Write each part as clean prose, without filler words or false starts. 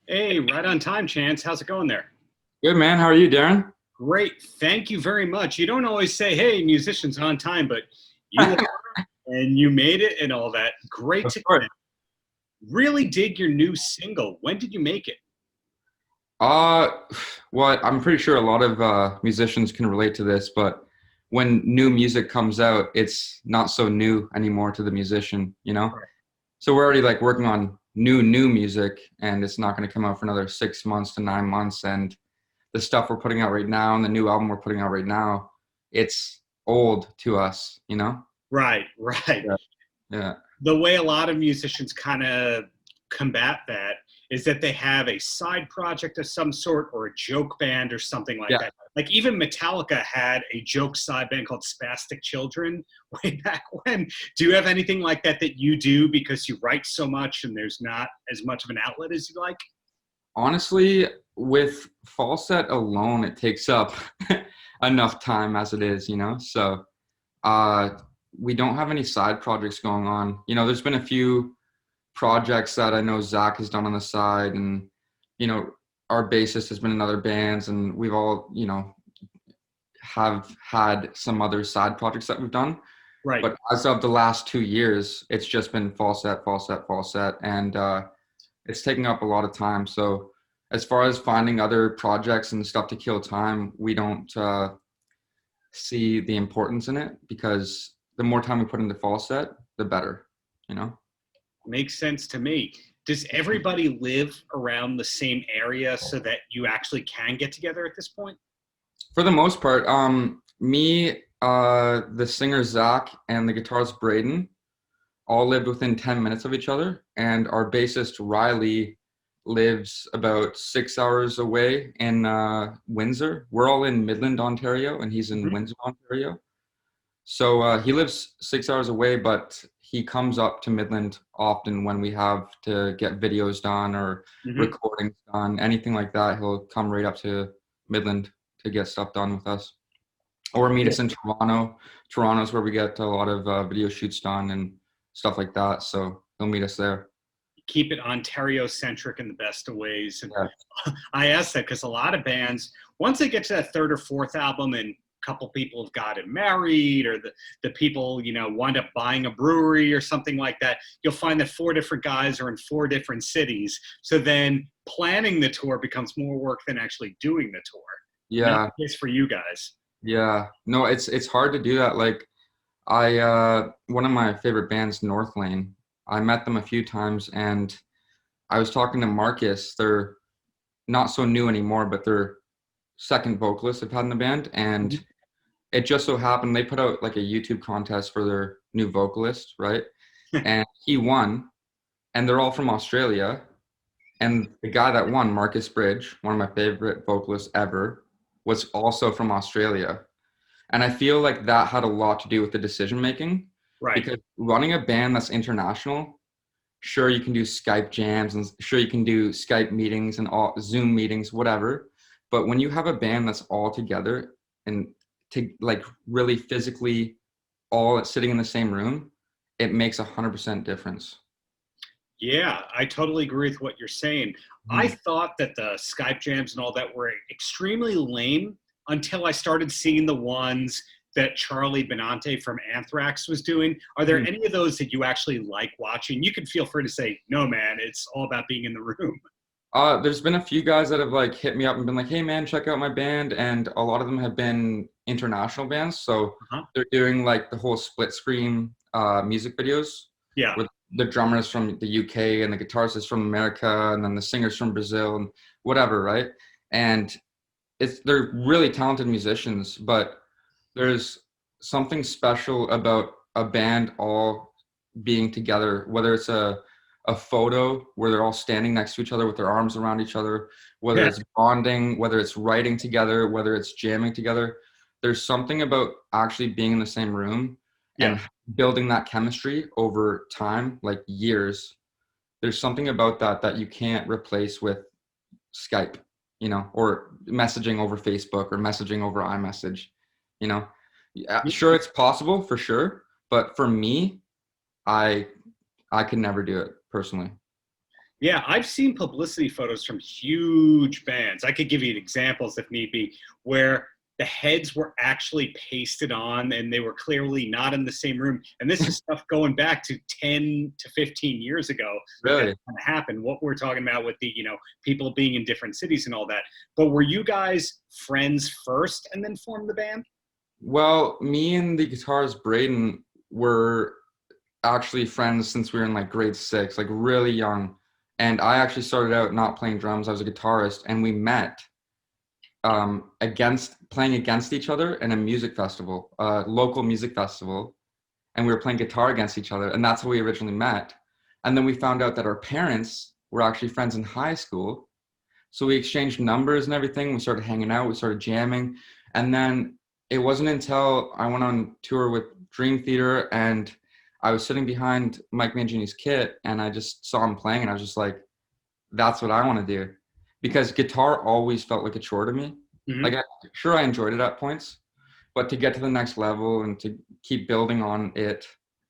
Hey, right on time, Chance. How's it going there? Good man. How are you, Darren? Great. Thank you very much. You don't always say, hey, musicians on time, but you are, and you made it and all that. Great Of to course. really dig your new single. When did you make it? Uh, well, I'm pretty sure a lot of musicians can relate to this, but when new music comes out, it's not so new anymore to the musician, you know? Right. So we're already like working on new music, and it's not going to come out for another 6 months to 9 months. And the stuff we're putting out right now and the new album we're putting out right now, it's old to us, you know? Right, right. Yeah. Yeah. The way a lot of musicians kind of combat that is that they have a side project of some sort or a joke band or something like Yeah. that. Like even Metallica had a joke side band called Spastic Children way back when. Do you have anything like that that you do because you write so much and there's not as much of an outlet as you like? Honestly, with Falset alone, it takes up enough time as it is, you know? So uh, we don't have any side projects going on. You know, there's been a few projects that I know Zach has done on the side, and, you know, our bassist has been in other bands, and we've all, you know, have had some other side projects that we've done. Right. But as of the last 2 years, it's just been Falset, and it's taking up a lot of time. So as far as finding other projects and stuff to kill time, we don't see the importance in it, because the more time we put into Falset, the better, you know? Makes sense to me. Does everybody live around the same area so that you actually can get together at this point? For the most part, me, the singer Zach, and the guitarist Braden all lived within 10 minutes of each other. And our bassist Riley lives about 6 hours away in Windsor. We're all in Midland, Ontario, and he's in Mhm. Windsor, Ontario. So he lives 6 hours away, but he comes up to Midland often when we have to get videos done or Mhm. recordings done, anything like that. He'll come right up to Midland to get stuff done with us, or meet us in Toronto. Toronto's where we get a lot of video shoots done and stuff like that. So he'll meet us there. Keep it Ontario centric in the best of ways. And Yeah. I ask that because a lot of bands, once they get to that third or fourth album and a couple people have gotten married or the people, wind up buying a brewery or something like that, you'll find that four different guys are in four different cities. So then planning the tour becomes more work than actually doing the tour. Not Yeah. the case for you guys. Yeah. No, it's hard to do that. Like I one of my favorite bands, North Lane, I met them a few times, and I was talking to Marcus. They're not so new anymore, but they're second vocalist I've had in the band. And it just so happened they put out like a YouTube contest for their new vocalist, right? And he won, and they're all from Australia. And the guy that won, Marcus Bridge, one of my favorite vocalists ever, was also from Australia. And I feel like that had a lot to do with the decision making, Right. because running a band that's international, sure you can do Skype jams and sure you can do Skype meetings and all Zoom meetings, whatever. But when you have a band that's all together and to like really physically all sitting in the same room, it makes 100% difference. Yeah, I totally agree with what you're saying. I Mhm. thought that the Skype jams and all that were extremely lame until I started seeing the ones that Charlie Benante from Anthrax was doing. Are there any of those that you actually like watching? You can feel free to say, no, man, it's all about being in the room. There's been a few guys that have like hit me up and been like, "Hey man, check out my band," and a lot of them have been international bands. So Uh-huh. they're doing like the whole split screen music videos, Yeah. where the drummer's from the UK and the guitarist is from America, and then the singer's from Brazil and whatever, right? And they're really talented musicians, but there's something special about a band all being together, whether it's a photo where they're all standing next to each other with their arms around each other, whether Yeah. it's bonding, whether it's writing together, whether it's jamming together. There's something about actually being in the same room Yeah. and building that chemistry over time, like years. There's something about that that you can't replace with Skype, you know, or messaging over Facebook or messaging over iMessage, you know. Yeah, sure, it's possible for sure, but for me, I I could never do it personally. Yeah, I've seen publicity photos from huge bands. I could give you examples if need be, where the heads were actually pasted on and they were clearly not in the same room. And this is stuff going back to 10 to 15 years ago that Really? kind of happened. What we're talking about with the, people being in different cities and all that. But were you guys friends first and then formed the band? Well, me and the guitarist Braden were actually friends since we were in like grade 6, like really young. And I actually started out not playing drums. I was a guitarist, and we met playing against each other in a music festival, a local music festival, and we were playing guitar against each other, and that's how we originally met. And then we found out that our parents were actually friends in high school, so we exchanged numbers and everything. We started hanging out, we started jamming, and then it wasn't until I went on tour with Dream Theater and I was sitting behind Mike Mangini's kit, and I just saw him playing, and I was just like, that's what I want to do. Because guitar always felt like a chore to me. Mm-hmm. Like, sure, I enjoyed it at points, but to get to the next level and to keep building on it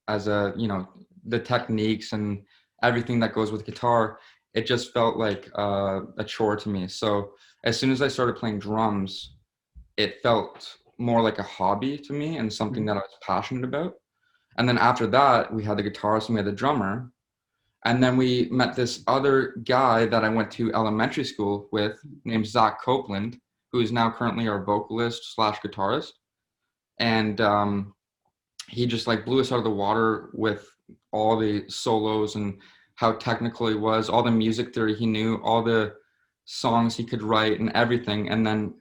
as the techniques and everything that goes with guitar, it just felt like a chore to me. So as soon as I started playing drums, it felt more like a hobby to me and something that I was passionate about. And then after that, we had the guitarist and we had the drummer. And then we met this other guy that I went to elementary school with named Zach Copeland, who is now currently our vocalist / guitarist. And he just like blew us out of the water with all the solos and how technical he was, all the music theory he knew, all the songs he could write and everything. And then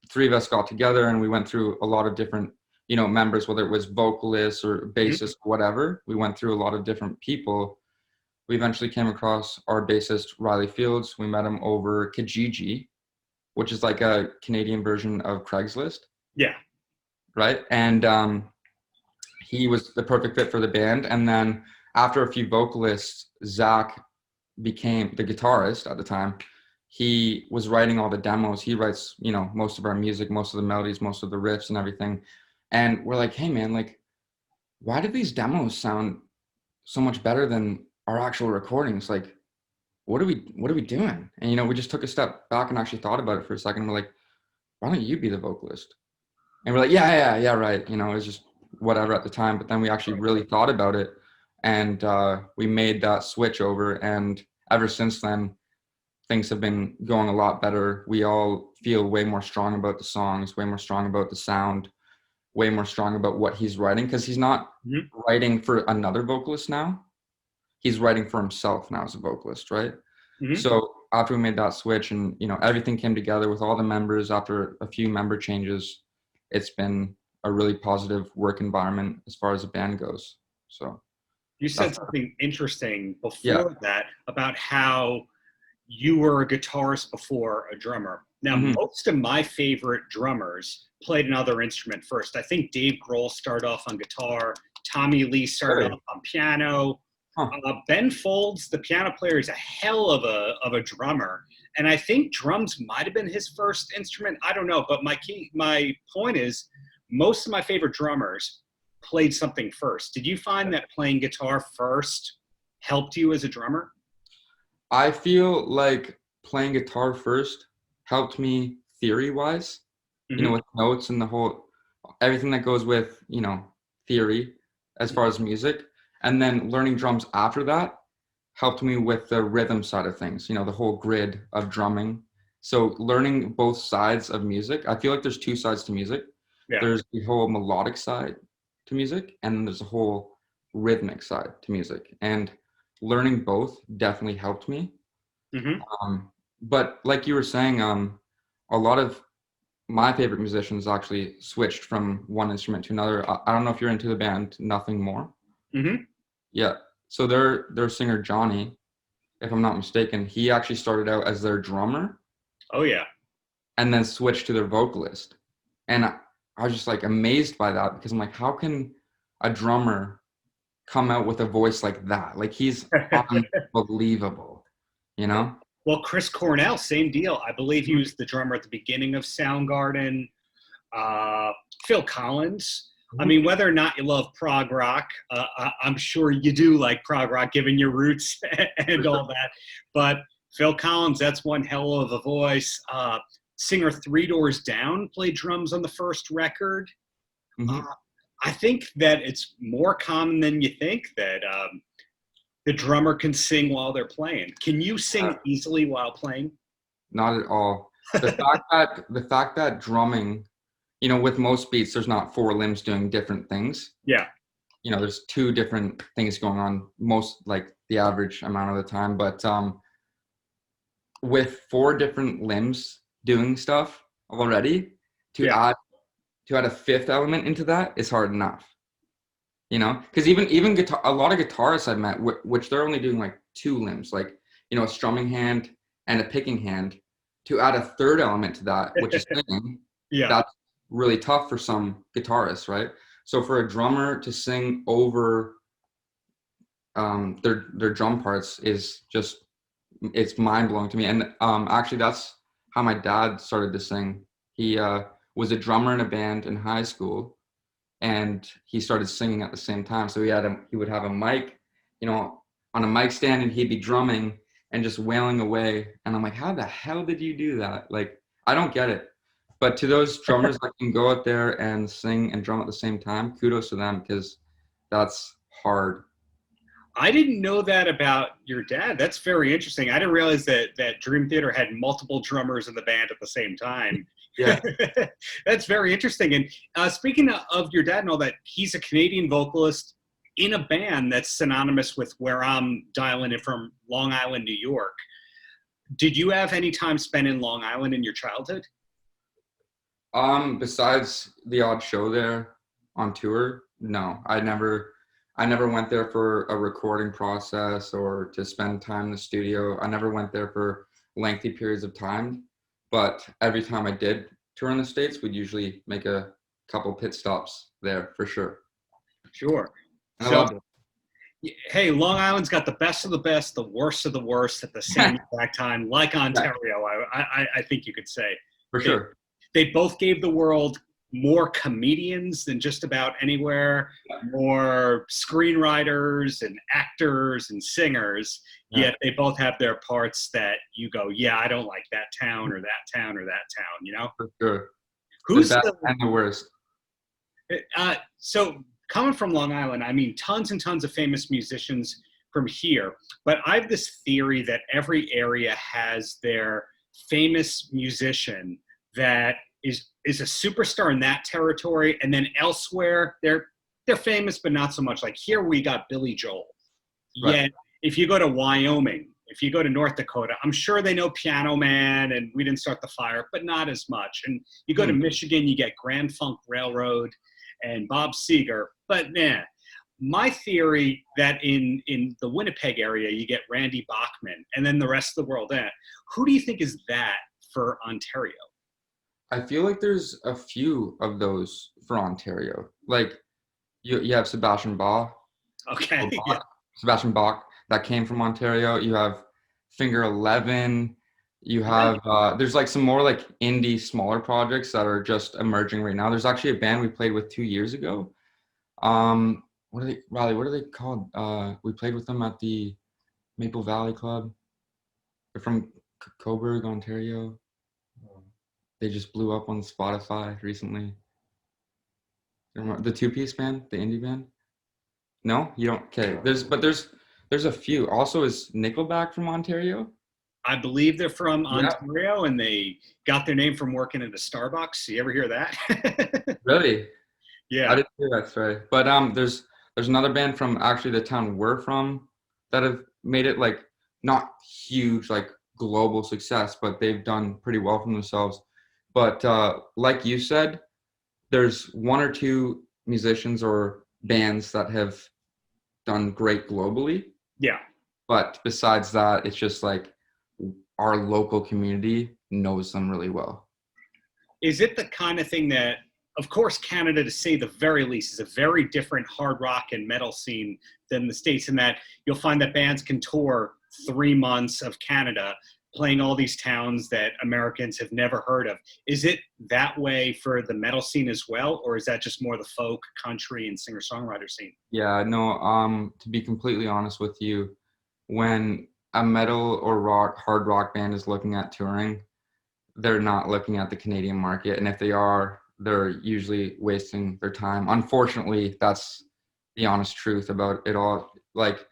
the three of us got together and we went through a lot of different, members, whether it was vocalists or bassists, whatever. We went through a lot of different people. We eventually came across our bassist, Riley Fields. We met him over Kijiji, which is like a Canadian version of Craigslist. Yeah. Right. And he was the perfect fit for the band. And then after a few vocalists, Zach became the guitarist at the time. He was writing all the demos. He writes, most of our music, most of the melodies, most of the riffs and everything. And we're like, hey man, like, why do these demos sound so much better than our actual recordings? Like, what are we doing? And we just took a step back and actually thought about it for a second. We're like, why don't you be the vocalist? And we're like, yeah, right. It was just whatever at the time. But then we actually really thought about it, and we made that switch over. And ever since then, things have been going a lot better. We all feel way more strong about the songs, way more strong about the sound, way more strong about what he's writing, because he's not writing for another vocalist now. He's writing for himself now as a vocalist, right? Mm-hmm. So after we made that switch and, everything came together with all the members after a few member changes, it's been a really positive work environment as far as the band goes. So you said something interesting before that about how you were a guitarist before a drummer. Now, most of my favorite drummers played another instrument first. I think Dave Grohl started off on guitar. Tommy Lee started off on piano. Ben Folds, the piano player, is a hell of a drummer. And I think drums might have been his first instrument. I don't know. But my point is, most of my favorite drummers played something first. Did you find that playing guitar first helped you as a drummer? I feel like playing guitar first helped me theory-wise, with notes and the whole, everything that goes with, theory as far as music. And then learning drums after that helped me with the rhythm side of things, the whole grid of drumming. So learning both sides of music, I feel like there's two sides to music. Yeah. There's the whole melodic side to music, and then there's a whole rhythmic side to music. And learning both definitely helped me. But like you were saying, a lot of my favorite musicians actually switched from one instrument to another. I don't know if you're into the band Nothing More. Yeah. So their singer Johnny, if I'm not mistaken, he actually started out as their drummer. Oh yeah. And then switched to their vocalist. And I was just like amazed by that, because I'm like, how can a drummer come out with a voice like that? Like, he's unbelievable, Well, Chris Cornell, same deal. I believe he was the drummer at the beginning of Soundgarden. Phil Collins I mean, whether or not you love prog rock, I'm sure you do like prog rock, given your roots and all that. But Phil Collins, that's one hell of a voice. Singer Three Doors Down played drums on the first record. Mm-hmm. I think that it's more common than you think that the drummer can sing while they're playing. Can you sing easily while playing? Not at all. The fact that drumming, with most beats, there's not four limbs doing different things. Yeah. There's two different things going on most, like the average amount of the time. But with four different limbs doing stuff already, to add a fifth element into that is hard enough. Because even guitar, a lot of guitarists I've met, which they're only doing like two limbs, like a strumming hand and a picking hand. To add a third element to that, which is singing, that's really tough for some guitarists, right? So for a drummer to sing over their drum parts is just, it's mind-blowing to me. And actually that's how my dad started to sing. He was a drummer in a band in high school, and he started singing at the same time. So he would have a mic, on a mic stand, and he'd be drumming and just wailing away. And I'm like, how the hell did you do that? Like, I don't get it. But to those drummers that can go out there and sing and drum at the same time, kudos to them, because that's hard. I didn't know that about your dad. That's very interesting. I didn't realize that Dream Theater had multiple drummers in the band at the same time. Yeah. That's very interesting. And speaking of your dad and all that, he's a Canadian vocalist in a band that's synonymous with where I'm dialing in from, Long Island, New York. Did you have any time spent in Long Island in your childhood? Besides the odd show there on tour, no. I never went there for a recording process or to spend time in the studio. I never went there for lengthy periods of time. But every time I did tour in the States, we'd usually make a couple pit stops there for sure. Sure. I loved it. Hey, Long Island's got the best of the best, the worst of the worst at the same exact time, like Ontario, I think you could say. For sure. They both gave the world more comedians than just about anywhere, more screenwriters and actors and singers, yet they both have their parts that you go, yeah, I don't like that town or that town or that town, For sure. Who's the best and the worst? So coming from Long Island, I mean, tons and tons of famous musicians from here, but I have this theory that every area has their famous musician that is a superstar in that territory, and then elsewhere they're famous but not so much. Like here we got Billy Joel. Right. Yet if you go to Wyoming, if you go to North Dakota, I'm sure they know Piano Man and We Didn't Start the Fire, but not as much. And you go to Michigan, you get Grand Funk Railroad and Bob Seger, but my theory that in the Winnipeg area you get Randy Bachman, and then the rest of the world. Who do you think is that for Ontario? I feel like there's a few of those for Ontario. Like you have Sebastian Bach. Okay. Sebastian Bach, that came from Ontario. You have Finger 11. You have there's like some more like indie smaller projects that are just emerging right now. There's actually a band we played with 2 years ago. What are they called? We played with them at the Maple Valley Club. They're from Cobourg, Ontario. They just blew up on Spotify recently. The two-piece band, the indie band? No, you don't. Okay, there's a few. Also, is Nickelback from Ontario? I believe they're from Ontario, and they got their name from working at a Starbucks. You ever hear that? Really? Yeah. I didn't hear that story. But there's another band from actually the town we're from that have made it like not huge, like global success, but they've done pretty well for themselves. But like you said, there's one or two musicians or bands that have done great globally. Yeah. But besides that, it's just like our local community knows them really well. Is it the kind of thing that, of course, Canada, to say the very least, is a very different hard rock and metal scene than the States, in that you'll find that bands can tour 3 months of Canada, playing all these towns that Americans have never heard of. Is it that way for the metal scene as well, or is that just more the folk, country, and singer-songwriter scene? Yeah, no, to be completely honest with you, when a metal or hard rock band is looking at touring, they're not looking at the Canadian market. And if they are, they're usually wasting their time. Unfortunately, that's the honest truth about it all. Like,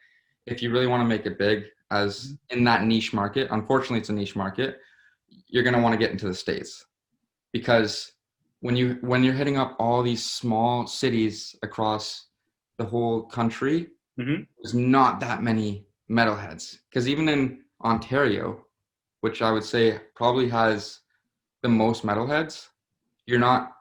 if you really want to make it big as in that niche market, unfortunately, it's a niche market, you're going to want to get into the States. Because when you're hitting up all these small cities across the whole country, there's not that many metalheads. Because even in Ontario, which I would say probably has the most metalheads, you're not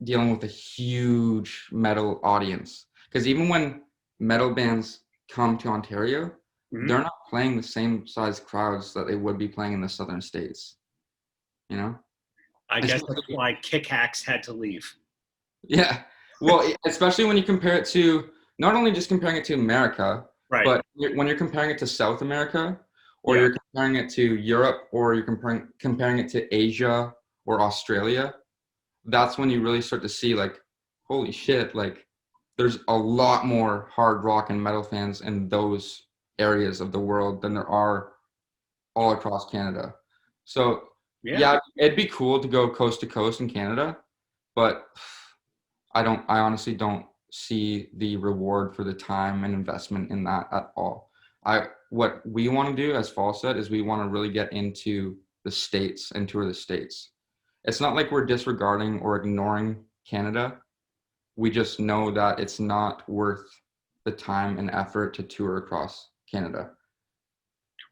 dealing with a huge metal audience. Because even when metal bands come to Ontario, they're not playing the same size crowds that they would be playing in the southern states. You know? I guess that's why Kick Hacks had to leave. Yeah. Well, especially when you compare it to, not only just comparing it to America, right, but when you're comparing it to South America, or you're comparing it to Europe, or you're comparing it to Asia or Australia, that's when you really start to see, like, holy shit, like, there's a lot more hard rock and metal fans in those areas of the world than there are all across Canada. So yeah, it'd be cool to go coast to coast in Canada, but I honestly don't see the reward for the time and investment in that at all. What we want to do as Falset is we want to really get into the States and tour the States. It's not like we're disregarding or ignoring Canada. We just know that it's not worth the time and effort to tour across Canada.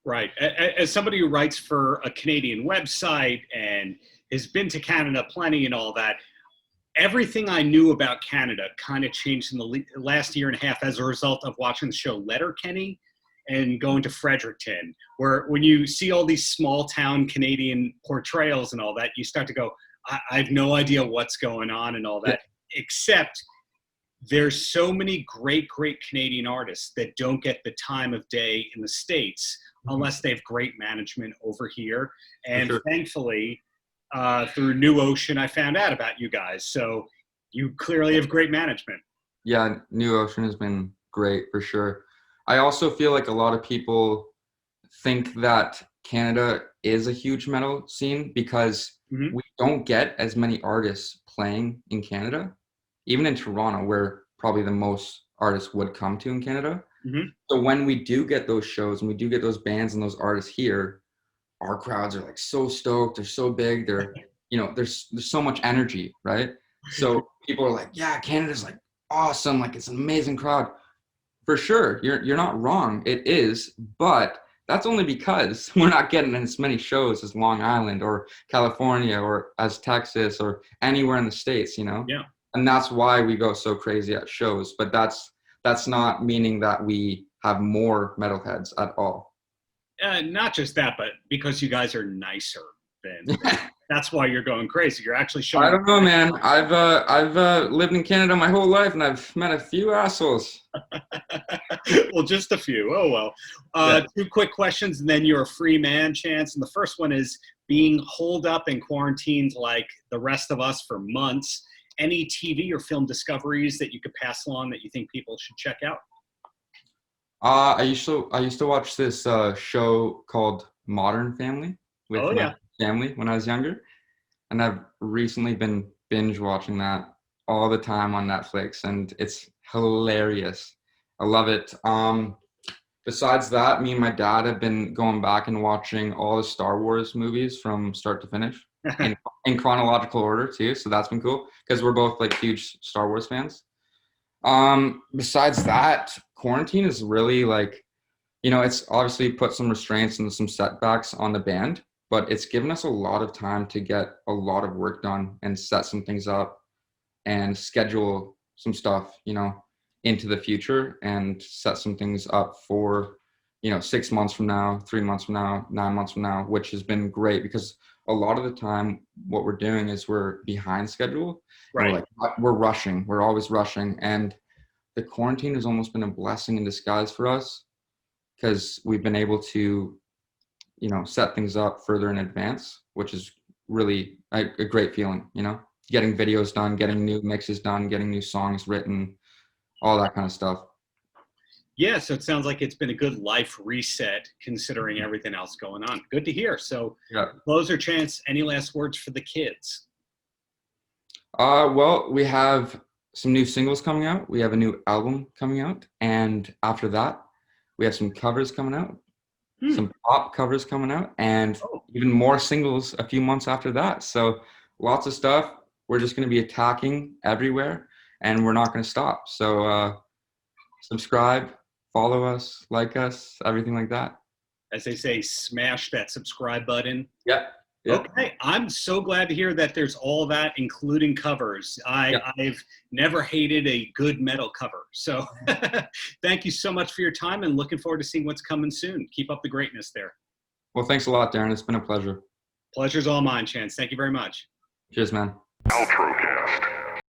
Right. As somebody who writes for a Canadian website and has been to Canada plenty and all that, everything I knew about Canada kind of changed in the last year and a half as a result of watching the show Letterkenny and going to Fredericton, where when you see all these small town Canadian portrayals and all that, you start to go, I have no idea what's going on and all that, except there's so many great Canadian artists that don't get the time of day in the States unless they have great management over here. And thankfully, through New Ocean, I found out about you guys. So you clearly have great management. Yeah, New Ocean has been great for sure. I also feel like a lot of people think that Canada is a huge metal scene because we don't get as many artists playing in Canada, even in Toronto, where probably the most artists would come to in Canada. So when we do get those shows and we do get those bands and those artists here, our crowds are like so stoked. They're so big. They're, you know, there's so much energy, right? So people are like, yeah, Canada's like awesome. Like it's an amazing crowd. For sure. You're not wrong. It is, but that's only because we're not getting as many shows as Long Island or California or as Texas or anywhere in the States, you know? Yeah. And that's why we go so crazy at shows. But that's not meaning that we have more metalheads at all. Not just that, but because you guys are nicer than that's why you're going crazy. You're actually showing. I don't know, man. I've lived in Canada my whole life, and I've met a few assholes. Well, just a few. Oh well. 2 quick questions, and then you're a free man, Chance. And the first one is being holed up and quarantined like the rest of us for months. Any TV or film discoveries that you could pass along that you think people should check out? I used to watch this show called Modern Family with my family when I was younger, and I've recently been binge watching that all the time on Netflix, and it's hilarious. I love it. Besides that, me and my dad have been going back and watching all the Star Wars movies from start to finish in chronological order too, so that's been cool because we're both like huge Star Wars fans. Besides that, quarantine is really like, you know, it's obviously put some restraints and some setbacks on the band, but it's given us a lot of time to get a lot of work done and set some things up and schedule some stuff, you know, into the future and set some things up for, you know, 6 months from now, 3 months from now, 9 months from now, which has been great because a lot of the time what we're doing is we're behind schedule. Right. We're rushing. We're always rushing. And the quarantine has almost been a blessing in disguise for us because we've been able to set things up further in advance, which is really a great feeling, getting videos done, getting new mixes done, getting new songs written, all that kind of stuff. Yeah, so it sounds like it's been a good life reset considering everything else going on. Good to hear. So, Yeah. closer, Chance, any last words for the kids? Well, we have some new singles coming out. We have a new album coming out. And after that, we have some covers coming out, some pop covers coming out, and even more singles a few months after that. So lots of stuff. We're just going to be attacking everywhere, and we're not going to stop. So subscribe, follow us, like us, everything like that. As they say, smash that subscribe button. Yeah. Yep. Okay, I'm so glad to hear that there's all that, including covers. I've never hated a good metal cover. So thank you so much for your time, and looking forward to seeing what's coming soon. Keep up the greatness there. Well, thanks a lot, Darren. It's been a pleasure. Pleasure's all mine, Chance. Thank you very much. Cheers, man. Paltrocast.